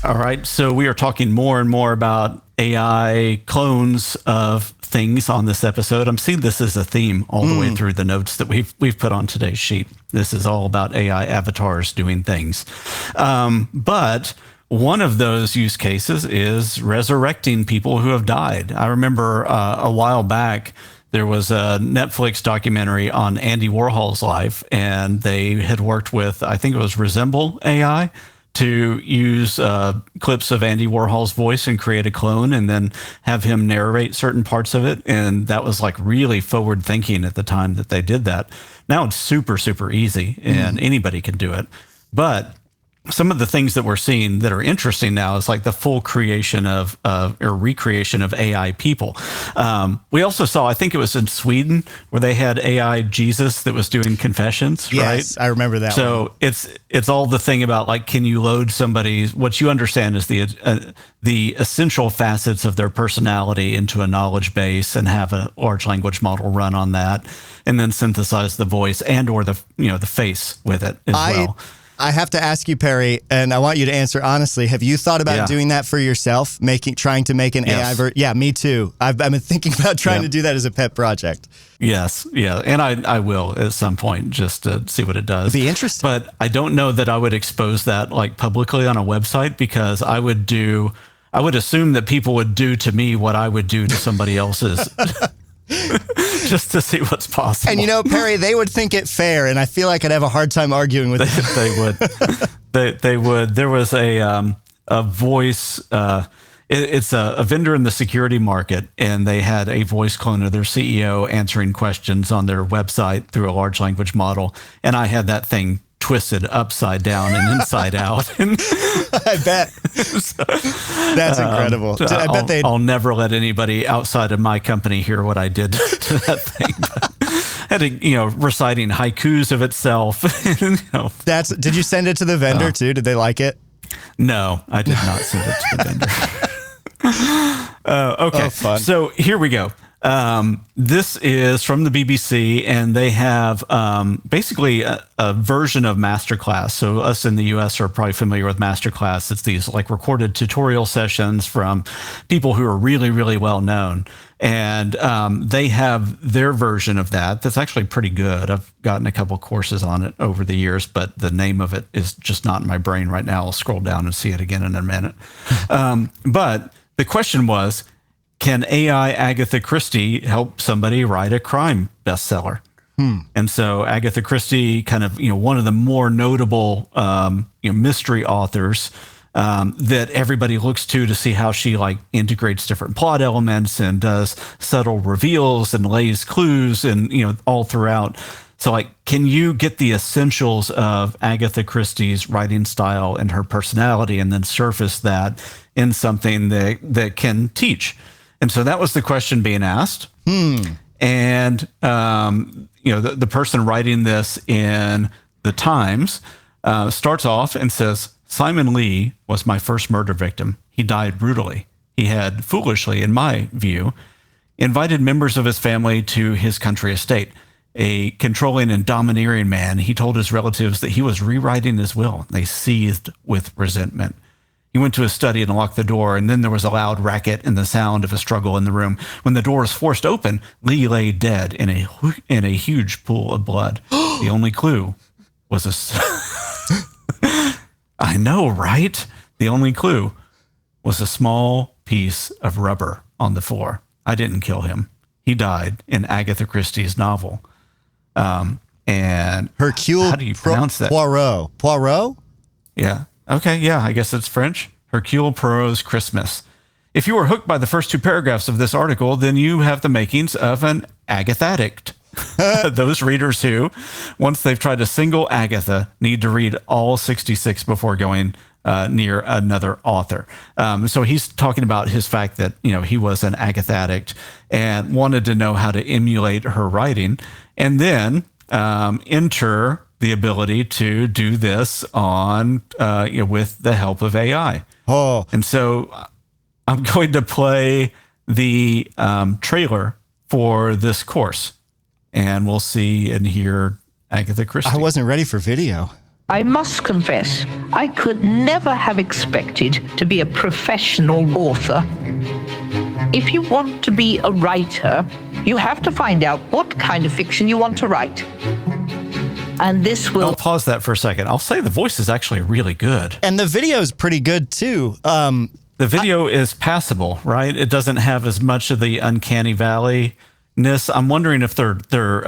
All right. So we are talking more and more about AI clones of things on this episode. I'm seeing this as a theme all the way through the notes that we've put on today's sheet. This is all about AI avatars doing things. But one of those use cases is resurrecting people who have died. I remember a while back, there was a Netflix documentary on Andy Warhol's life, and they had worked with, I think it was Resemble AI, to use clips of Andy Warhol's voice and create a clone and then have him narrate certain parts of it. And that was like really forward thinking at the time that they did that. Now it's super, super easy and anybody can do it. But some of the things that we're seeing that are interesting now is like the full creation of or recreation of AI people. We also saw, I think it was in Sweden, where they had AI Jesus that was doing confessions. Yes, right? I remember that. So it's all the thing about like, can you load somebody's, what you understand is the essential facets of their personality into a knowledge base and have a large language model run on that, and then synthesize the voice and or the face with it as well. I have to ask you, Perry, and I want you to answer honestly. Have you thought about doing that for yourself, trying to make an AI version? Yeah, me too. I've been thinking about trying to do that as a pet project. Yes, yeah, and I will at some point just to see what it does. It'd be interesting. But I don't know that I would expose that like publicly on a website, because I would assume that people would do to me what I would do to somebody else's. Just to see what's possible. And Perry, they would think it fair, and I feel like I'd have a hard time arguing with them. They would. They would. There was a voice. It's a vendor in the security market, and they had a voice clone of their CEO answering questions on their website through a large language model, and I had that thing twisted upside down and inside out. I bet. That's incredible. I bet I'll never let anybody outside of my company hear what I did to that thing. But had to, reciting haikus of itself. Did you send it to the vendor too? Did they like it? No, I did not send it to the vendor. Okay, so here we go. This is from the BBC, and they have basically a version of Masterclass. So us in the US are probably familiar with Masterclass. It's these like recorded tutorial sessions from people who are really, really well known. And they have their version of that. That's actually pretty good. I've gotten a couple courses on it over the years, but the name of it is just not in my brain right now. I'll scroll down and see it again in a minute. But the question was, can AI Agatha Christie help somebody write a crime bestseller? And so Agatha Christie, kind of, one of the more notable, mystery authors that everybody looks to see how she like integrates different plot elements and does subtle reveals and lays clues and, all throughout. So like, can you get the essentials of Agatha Christie's writing style and her personality and then surface that in something that can teach? And so that was the question being asked. And, the person writing this in the Times starts off and says, Simon Lee was my first murder victim. He died brutally. He had foolishly, in my view, invited members of his family to his country estate. A controlling and domineering man, he told his relatives that he was rewriting his will. They seethed with resentment. He went to his study and locked the door, and then there was a loud racket and the sound of a struggle in the room. When the door was forced open, Lee lay dead in a huge pool of blood. The only clue was I know, right? The only clue was a small piece of rubber on the floor. I didn't kill him. He died in Agatha Christie's novel. And Hercule how do you pronounce that? Poirot? Yeah. Okay, yeah, I guess it's French. Hercule Poirot's Christmas. If you were hooked by the first two paragraphs of this article, then you have the makings of an Agatha-addict. Those readers who, once they've tried a single Agatha, need to read all 66 before going near another author. So he's talking about his fact that, he was an Agatha-addict and wanted to know how to emulate her writing, and then enter the ability to do this on with the help of AI. And so I'm going to play the trailer for this course, and we'll see and hear Agatha Christie. I wasn't ready for video. I must confess, I could never have expected to be a professional author. If you want to be a writer, you have to find out what kind of fiction you want to write. And this will... I'll pause that for a second. I'll say the voice is actually really good. And the video is pretty good, too. The video is passable, right? It doesn't have as much of the uncanny valley-ness. I'm wondering if they're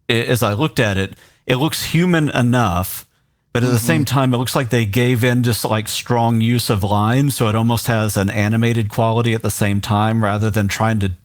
as I looked at it, it looks human enough, but at the same time, it looks like they gave in just like strong use of lines, so it almost has an animated quality at the same time rather than trying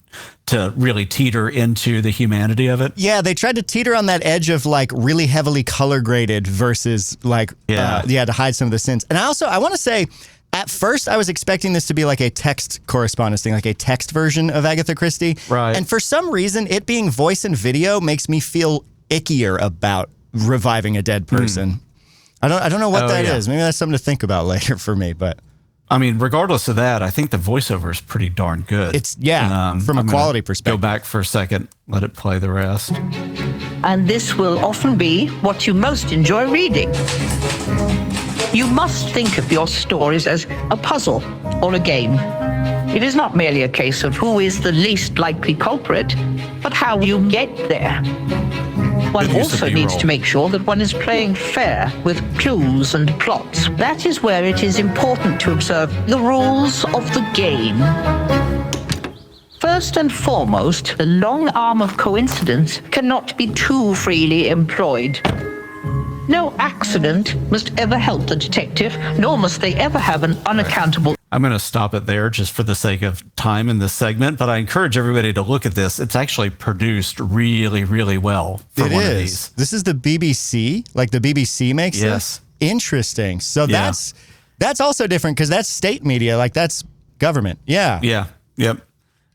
to really teeter into the humanity of it. Yeah, they tried to teeter on that edge of like really heavily color graded versus like, to hide some of the sins. And I want to say, at first, I was expecting this to be like a text correspondence thing, like a text version of Agatha Christie. Right. And for some reason, it being voice and video makes me feel ickier about reviving a dead person. I don't know what that is. Maybe that's something to think about later for me, but... I mean, regardless of that, I think the voiceover is pretty darn good. It's, from a quality perspective. Go back for a second, let it play the rest. And this will often be what you most enjoy reading. You must think of your stories as a puzzle or a game. It is not merely a case of who is the least likely culprit, but how you get there. One also needs to make sure that one is playing fair with clues and plots. That is where it is important to observe the rules of the game. First and foremost, the long arm of coincidence cannot be too freely employed. No accident must ever help the detective, nor must they ever have an unaccountable... I'm going to stop it there just for the sake of time in this segment, but I encourage everybody to look at this. It's actually produced really, really well for one of these. This is the BBC? Like the BBC makes this? Interesting. So that's also different because that's state media. Like that's government. Yeah. Yeah. Yep.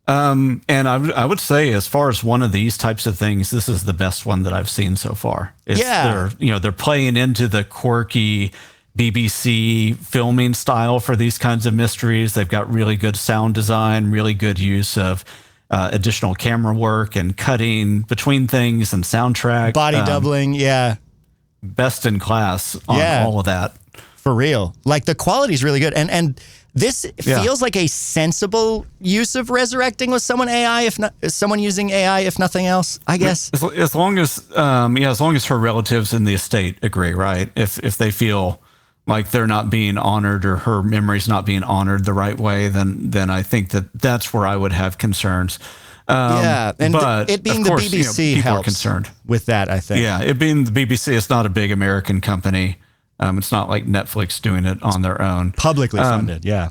And I would say as far as one of these types of things, this is the best one that I've seen so far. They're playing into the quirky BBC filming style for these kinds of mysteries. They've got really good sound design, really good use of additional camera work and cutting between things and soundtrack. Body doubling, best in class on all of that. For real. Like the quality is really good. And this feels like a sensible use of resurrecting with someone using AI, if nothing else, I guess. As long as her relatives in the estate agree, right? If they feel like they're not being honored or her memory's not being honored the right way, then I think that's where I would have concerns. And it being the BBC people helps are concerned with that, I think. Yeah, it being the BBC, it's not a big American company. It's not like Netflix doing it on their own. Publicly funded, yeah.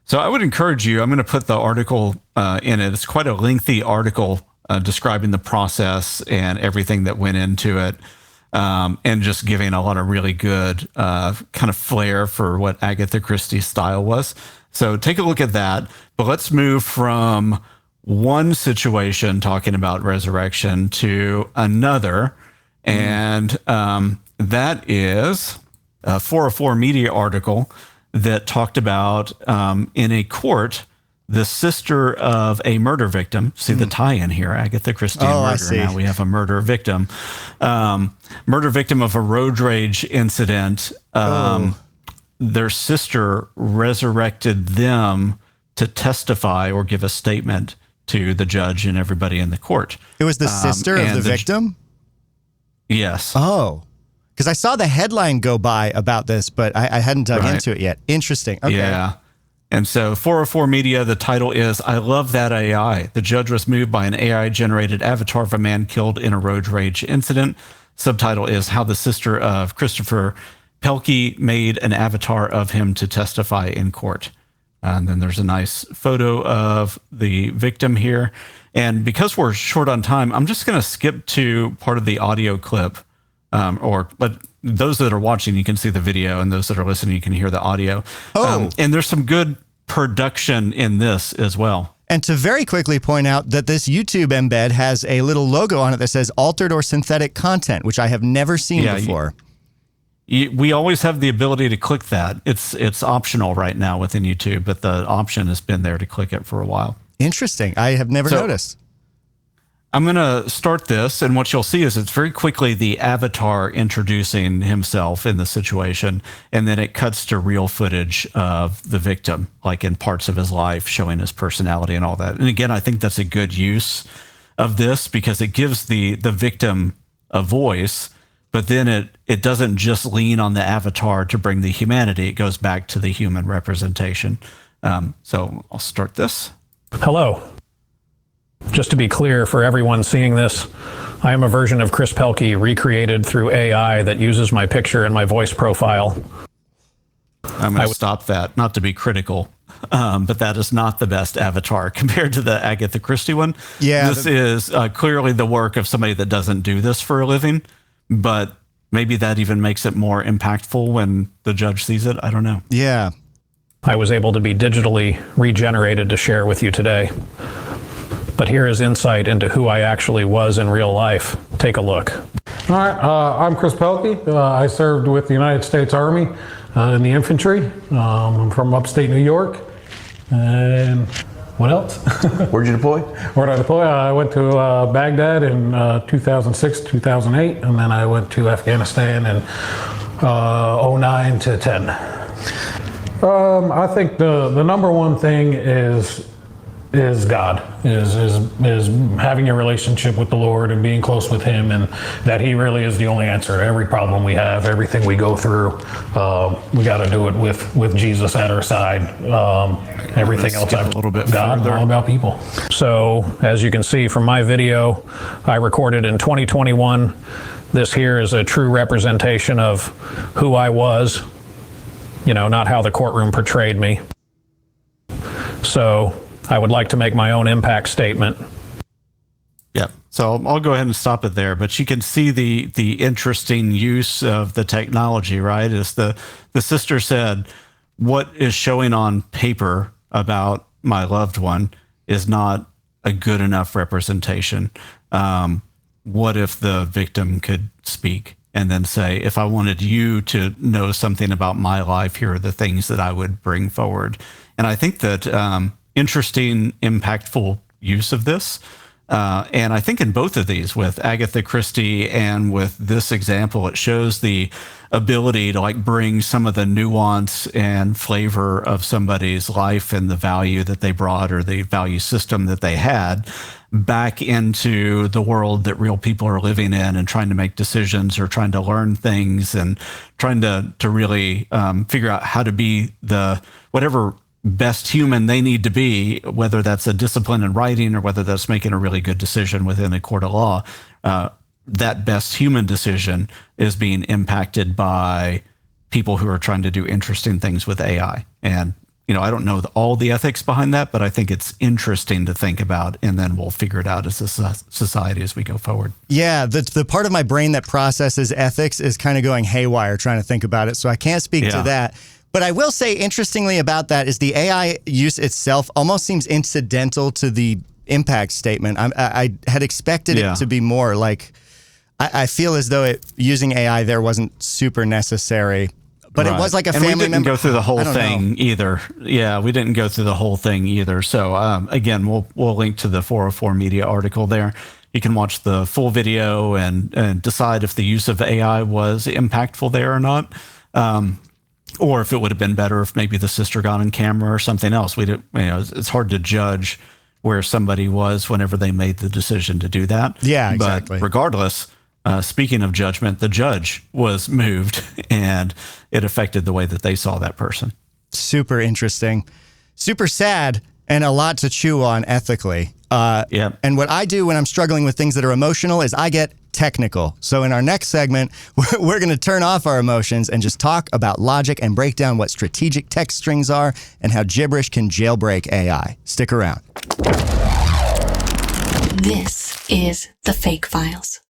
So I would encourage you, I'm going to put the article in it. It's quite a lengthy article describing the process and everything that went into it, and just giving a lot of really good kind of flair for what Agatha Christie's style was. So take a look at that. But let's move from one situation talking about resurrection to another. And that is a 404 Media article that talked about in a court, the sister of a murder victim. See the tie-in here, Agatha Christie and murder. I see. Now we have a murder victim. Murder victim of a road rage incident. Their sister resurrected them to testify or give a statement to the judge and everybody in the court. It was the sister of the victim? Yes. Oh. Because I saw the headline go by about this, but I hadn't dug into it yet. Interesting. Okay. Yeah. And so 404 Media, the title is, I Love That AI. The judge was moved by an AI-generated avatar of a man killed in a road rage incident. Subtitle is How the Sister of Christopher Pelkey Made an Avatar of Him to Testify in Court. And then there's a nice photo of the victim here. And because we're short on time, I'm just going to skip to part of the audio clip. But those that are watching, you can see the video, and those that are listening, you can hear the audio. And there's some good production in this as well. And to very quickly point out that this YouTube embed has a little logo on it that says altered or synthetic content, which I have never seen before. We always have the ability to click that. It's optional right now within YouTube, but the option has been there to click it for a while. Interesting. I have never noticed. I'm going to start this, and what you'll see is it's very quickly the avatar introducing himself in the situation, and then it cuts to real footage of the victim, like in parts of his life, showing his personality and all that. And again, I think that's a good use of this because it gives the victim a voice, but then it doesn't just lean on the avatar to bring the humanity. It goes back to the human representation. So I'll start this. Hello. Just to be clear for everyone seeing this, I am a version of Chris Pelkey recreated through AI that uses my picture and my voice profile. I'm going to stop that, not to be critical, but that is not the best avatar compared to the Agatha Christie one. Yeah, this is clearly the work of somebody that doesn't do this for a living, but maybe that even makes it more impactful when the judge sees it. I don't know. Yeah. I was able to be digitally regenerated to share with you today. But here is insight into who I actually was in real life. Take a look. All right, I'm Chris Pelkey. I served with the United States Army in the infantry. I'm from upstate New York. And what else? Where'd you deploy? Where'd I deploy? I went to Baghdad in 2006, 2008, and then I went to Afghanistan in 09 to 10. I think the number one thing is God, is having a relationship with the Lord and being close with Him, and that He really is the only answer to every problem we have, everything we go through. We got to do it with Jesus at our side. Everything else, a little bit God, further. All about people. So, as you can see from my video, I recorded in 2021. This here is a true representation of who I was, not how the courtroom portrayed me. So, I would like to make my own impact statement. Yeah, so I'll go ahead and stop it there. But you can see the interesting use of the technology, right? As the sister said, what is showing on paper about my loved one is not a good enough representation. What if the victim could speak and then say, if I wanted you to know something about my life, here are the things that I would bring forward. And I think that interesting, impactful use of this. And I think in both of these, with Agatha Christie and with this example, it shows the ability to bring some of the nuance and flavor of somebody's life and the value that they brought or the value system that they had back into the world that real people are living in and trying to make decisions or trying to learn things and trying to really figure out how to be the whatever best human they need to be, whether that's a discipline in writing or whether that's making a really good decision within a court of law. That best human decision is being impacted by people who are trying to do interesting things with AI. And, I don't know all the ethics behind that, but I think it's interesting to think about, and then we'll figure it out as a society as we go forward. Yeah, the part of my brain that processes ethics is kind of going haywire trying to think about it, so I can't speak to that. But I will say, interestingly about that, is the AI use itself almost seems incidental to the impact statement. I had expected it to be more like, I feel as though using AI there wasn't super necessary. But it was like a family member. We didn't go through the whole thing either. Yeah, we didn't go through the whole thing either. So again, we'll link to the 404 Media article there. You can watch the full video and decide if the use of AI was impactful there or not. Or if it would have been better if maybe the sister got on camera or something else. It's hard to judge where somebody was whenever they made the decision to do that. Yeah, exactly. But regardless, speaking of judgment, the judge was moved and it affected the way that they saw that person. Super interesting, super sad, and a lot to chew on ethically. And what I do when I'm struggling with things that are emotional is I get technical. So in our next segment, we're going to turn off our emotions and just talk about logic and break down what strategic text strings are and how gibberish can jailbreak AI. Stick around. This is the FAIK Files.